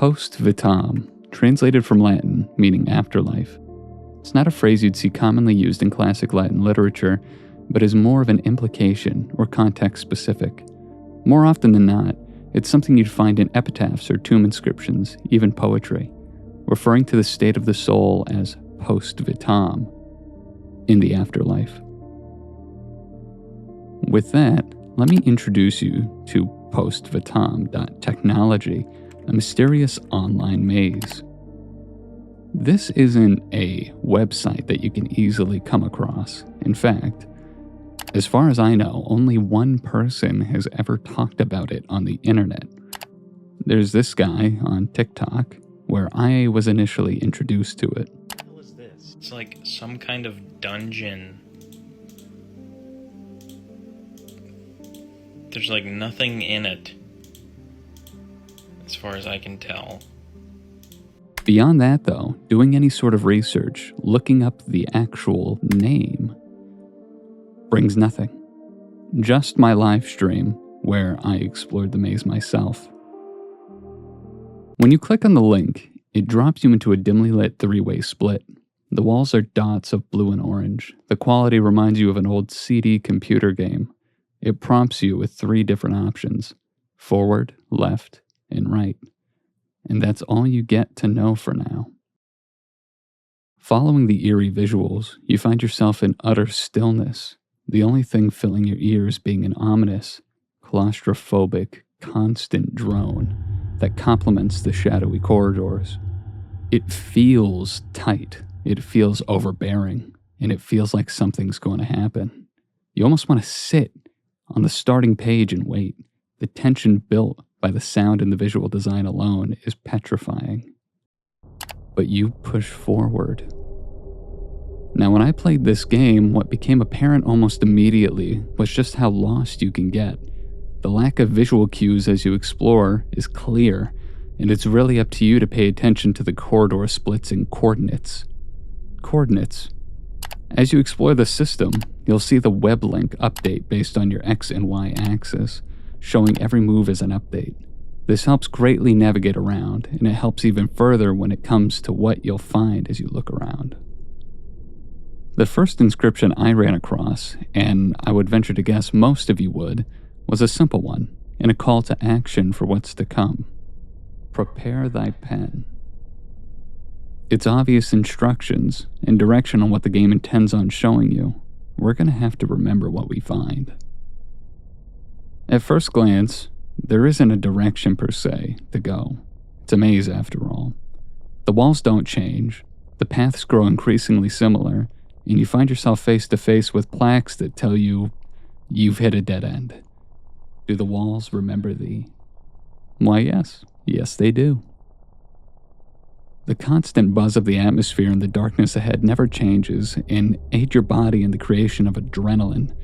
Postvitam, translated from Latin, meaning afterlife. It's not a phrase you'd see commonly used in classic Latin literature, but is more of an implication or context specific. More often than not, it's something you'd find in epitaphs or tomb inscriptions, even poetry, referring to the state of the soul as postvitam, in the afterlife. With that, let me introduce you to Postvitam.technology, a mysterious online maze. This isn't a website that you can easily come across. In fact, as far as I know, only one person has ever talked about it on the internet. There's this guy on TikTok, where I was initially introduced to it. What the hell is this? It's like some kind of dungeon. There's like nothing in it, as far as I can tell. Beyond that though, doing any sort of research, looking up the actual name, brings nothing. Just my live stream, where I explored the maze myself. When you click on the link, it drops you into a dimly lit three-way split. The walls are dots of blue and orange. The quality reminds you of an old CD computer game. It prompts you with three different options: forward, left, and right. And that's all you get to know for now. Following the eerie visuals, you find yourself in utter stillness, the only thing filling your ears being an ominous, claustrophobic, constant drone that complements the shadowy corridors. It feels tight, it feels overbearing, and it feels like something's going to happen. You almost want to sit on the starting page and wait. The tension built by the sound and the visual design alone is petrifying. But you push forward. Now, when I played this game, what became apparent almost immediately was just how lost you can get. The lack of visual cues as you explore is clear, and it's really up to you to pay attention to the corridor splits and coordinates. Coordinates. As you explore the system, you'll see the web link update based on your X and Y axis, showing every move as an update. This helps greatly navigate around, and it helps even further when it comes to what you'll find as you look around. The first inscription I ran across, and I would venture to guess most of you would, was a simple one, and a call to action for what's to come. Prepare thy pen. It's obvious instructions and direction on what the game intends on showing you. We're going to have to remember what we find. At first glance, there isn't a direction per se to go. It's a maze after all. The walls don't change, the paths grow increasingly similar, and you find yourself face to face with plaques that tell you you've hit a dead end. Do the walls remember thee? Why, yes. Yes, they do. The constant buzz of the atmosphere and the darkness ahead never changes and aid your body in the creation of adrenaline.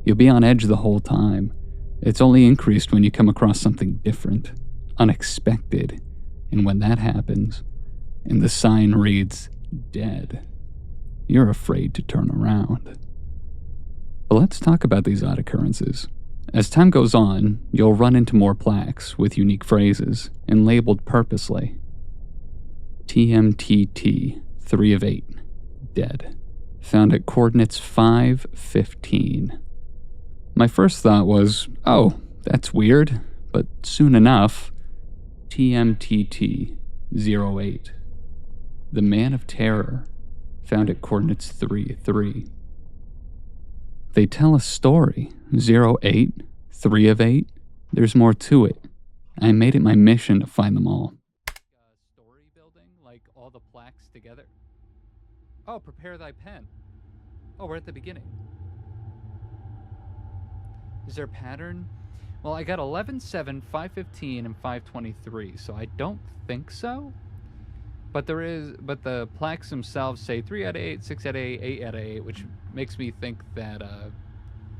You'll be on edge the whole time. It's only increased when you come across something different, unexpected, and when that happens, and the sign reads, dead, you're afraid to turn around. But let's talk about these odd occurrences. As time goes on, you'll run into more plaques with unique phrases and labeled purposely. TMTT, 3 of 8, dead, found at coordinates 5:15. My first thought was, oh, that's weird, but soon enough, TMTT, 08, the Man of Terror, found at coordinates 3:3. They tell a story. 08, 3 of 8. There's more to it. I made it my mission to find them all. Story building, like all the plaques together. Oh, prepare thy pen. Oh, we're at the beginning. Is there a pattern? Well, I got 11, 7, 5:15, and 5:23, so I don't think so. But the plaques themselves say 3 out of 8, 6 out of 8, 8 out of 8, which makes me think that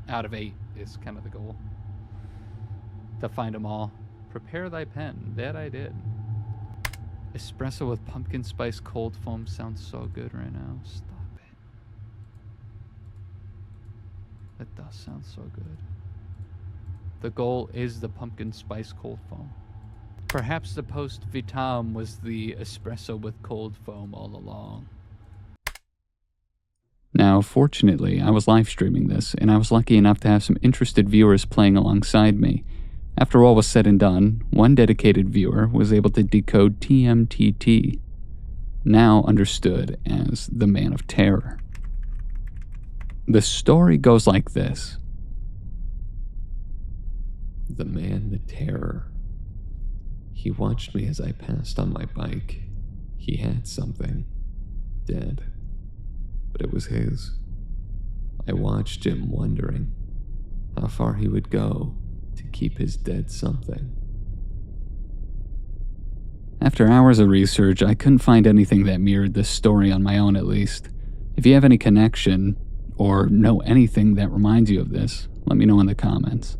out of 8 is kind of the goal. To find them all. Prepare thy pen. That I did. Espresso with pumpkin spice cold foam sounds so good right now. Stop it. That does sound so good. The goal is the pumpkin spice cold foam. Perhaps the Postvitam was the espresso with cold foam all along. Now, fortunately, I was live streaming this, and I was lucky enough to have some interested viewers playing alongside me. After all was said and done, one dedicated viewer was able to decode TMTT, now understood as the Man of Terror. The story goes like this. The man, the terror. He watched me as I passed on my bike. He had something. Dead. But it was his. I watched him wondering how far he would go to keep his dead something. After hours of research, I couldn't find anything that mirrored this story on my own, at least. If you have any connection, or know anything that reminds you of this, let me know in the comments.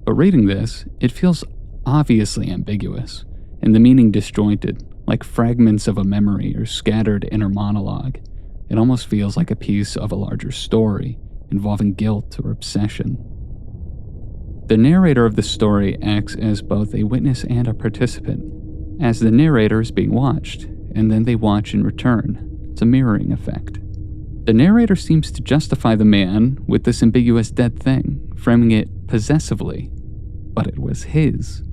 But reading this, it feels obviously ambiguous, and the meaning disjointed, like fragments of a memory or scattered inner monologue. It almost feels like a piece of a larger story, involving guilt or obsession. The narrator of the story acts as both a witness and a participant, as the narrator is being watched, and then they watch in return. It's a mirroring effect. The narrator seems to justify the man with this ambiguous dead thing, framing it possessively, but it was his,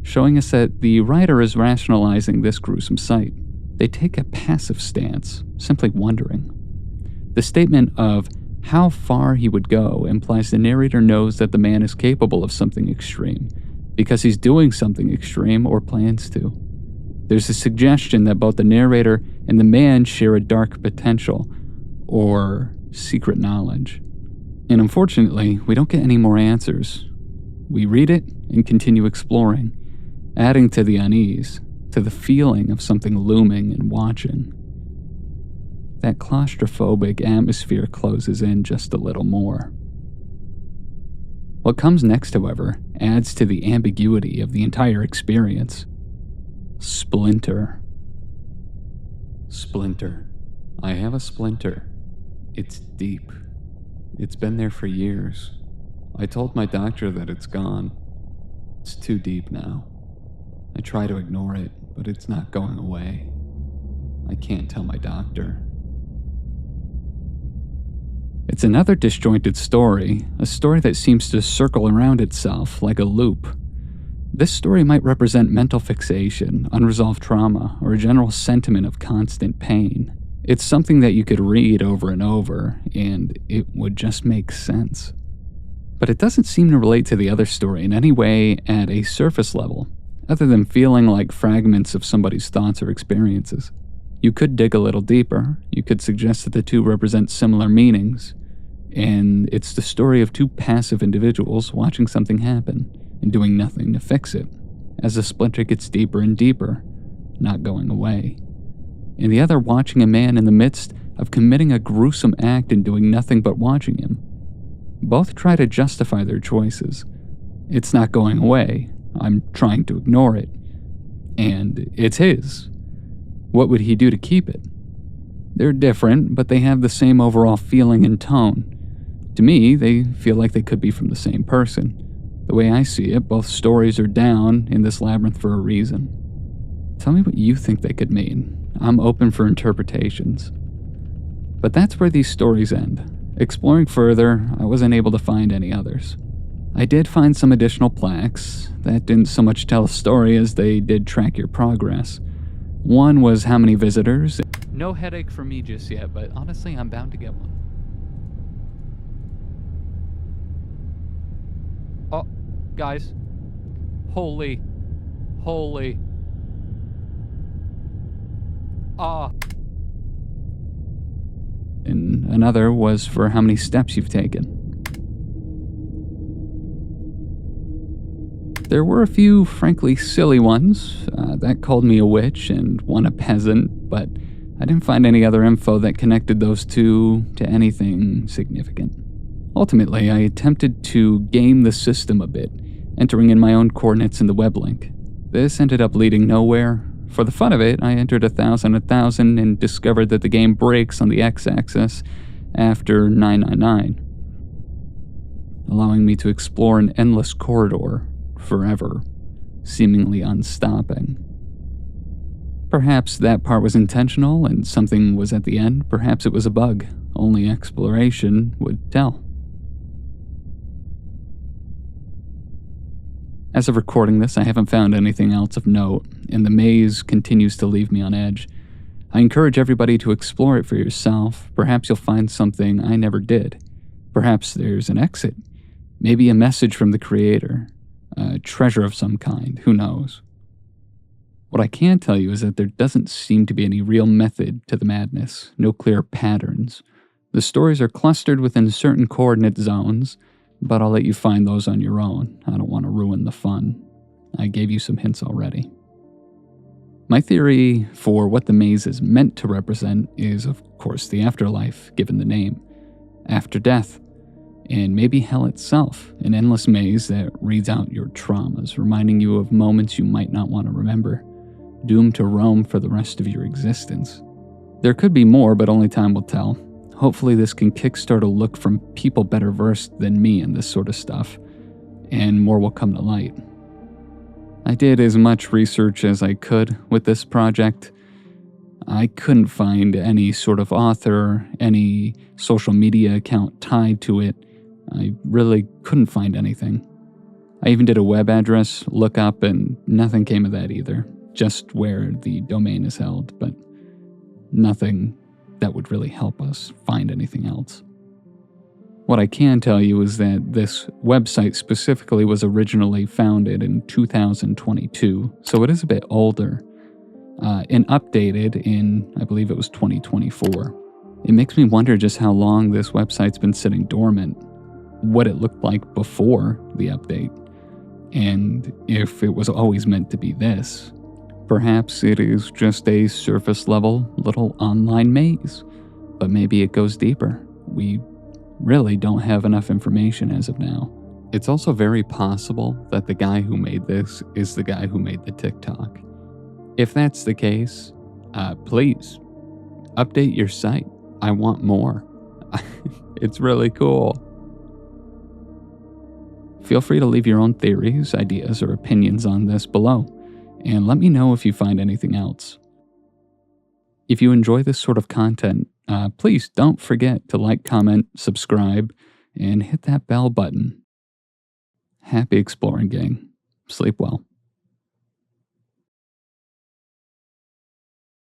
showing us that the writer is rationalizing this gruesome sight. They take a passive stance, simply wondering. The statement of how far he would go implies the narrator knows that the man is capable of something extreme, because he's doing something extreme or plans to. There's a suggestion that both the narrator and the man share a dark potential, or secret knowledge. And unfortunately, we don't get any more answers. We read it and continue exploring, adding to the unease, to the feeling of something looming and watching. That claustrophobic atmosphere closes in just a little more. What comes next, however, adds to the ambiguity of the entire experience. Splinter. Splinter. I have a splinter. It's deep. It's been there for years. I told my doctor that it's gone. It's too deep now. I try to ignore it, but it's not going away. I can't tell my doctor. It's another disjointed story, a story that seems to circle around itself like a loop. This story might represent mental fixation, unresolved trauma, or a general sentiment of constant pain. It's something that you could read over and over, and it would just make sense. But it doesn't seem to relate to the other story in any way at a surface level, other than feeling like fragments of somebody's thoughts or experiences. You could dig a little deeper. You could suggest that the two represent similar meanings, and it's the story of two passive individuals watching something happen and doing nothing to fix it, as the splinter gets deeper and deeper, not going away. And the other watching a man in the midst of committing a gruesome act and doing nothing but watching him. Both try to justify their choices. It's not going away. I'm trying to ignore it. And it's his. What would he do to keep it? They're different, but they have the same overall feeling and tone. To me, they feel like they could be from the same person. The way I see it, both stories are down in this labyrinth for a reason. Tell me what you think they could mean. I'm open for interpretations. But that's where these stories end. Exploring further, I wasn't able to find any others. I did find some additional plaques that didn't so much tell a story as they did track your progress. One was how many visitors. No headache for me just yet, but honestly, I'm bound to get one. Oh, guys. Holy. And another was for how many steps you've taken. There were a few, frankly, silly ones. That called me a witch and one a peasant, but I didn't find any other info that connected those two to anything significant. Ultimately, I attempted to game the system a bit, entering in my own coordinates in the web link. This ended up leading nowhere. For the fun of it, I entered 1,000 and discovered that the game breaks on the x-axis after 999, allowing me to explore an endless corridor forever. seemingly unstopping. Perhaps that part was intentional and something was at the end. Perhaps it was a bug. Only exploration would tell. As of recording this, I haven't found anything else of note, and the maze continues to leave me on edge. I encourage everybody to explore it for yourself. Perhaps you'll find something I never did. Perhaps there's an exit. Maybe a message from the creator. A treasure of some kind. Who knows? What I can tell you is that there doesn't seem to be any real method to the madness. No clear patterns. The stories are clustered within certain coordinate zones, but I'll let you find those on your own. I don't want to ruin the fun. I gave you some hints already. My theory for what the maze is meant to represent is, of course, the afterlife, given the name. After death. And maybe hell itself, an endless maze that reads out your traumas, reminding you of moments you might not want to remember, doomed to roam for the rest of your existence. There could be more, but only time will tell. Hopefully this can kickstart a look from people better versed than me in this sort of stuff, and more will come to light. I did as much research as I could with this project. I couldn't find any sort of author, any social media account tied to it. I really couldn't find anything. I even did a web address lookup and nothing came of that either. Just where the domain is held, but nothing that would really help us find anything else. What I can tell you is that this website specifically was originally founded in 2022, so it is a bit older, and updated in, I believe it was 2024. It makes me wonder just how long this website's been sitting dormant, what it looked like before the update, and if it was always meant to be this. Perhaps it is just a surface-level little online maze, but maybe it goes deeper. We really don't have enough information as of now. It's also very possible that the guy who made this is the guy who made the TikTok. If that's the case, please, update your site. I want more. It's really cool. Feel free to leave your own theories, ideas, or opinions on this below, and let me know if you find anything else. If you enjoy this sort of content, please don't forget to like, comment, subscribe, and hit that bell button. Happy exploring, gang. Sleep well.